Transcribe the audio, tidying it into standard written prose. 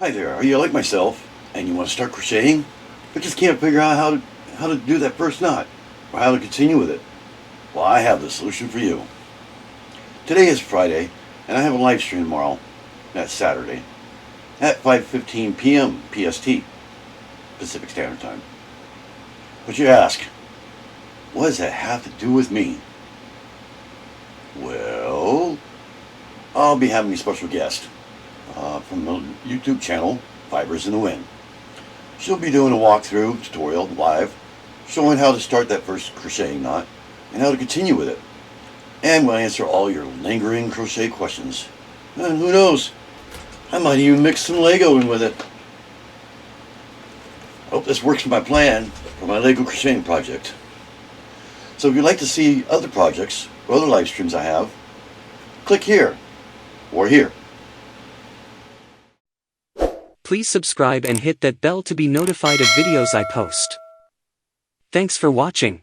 Hi there, are you like myself and you want to start crocheting but just can't figure out how to do that first knot or how to continue with it? Well, I have the solution for you. Today is Friday and I have a live stream tomorrow, that's Saturday, at 5:15 p.m. PST, Pacific Standard Time. But you ask, what does that have to do with me? Well, I'll be having a special guest from the YouTube channel Fibers in the Wind. She'll be doing a walkthrough tutorial live showing how to start that first crocheting knot and how to continue with it. And we'll answer all your lingering crochet questions. And who knows, I might even mix some Lego in with it. I hope this works for my plan for my Lego crocheting project. So if you'd like to see other projects or other live streams I have, click here or here. Please subscribe and hit that bell to be notified of videos I post. Thanks for watching.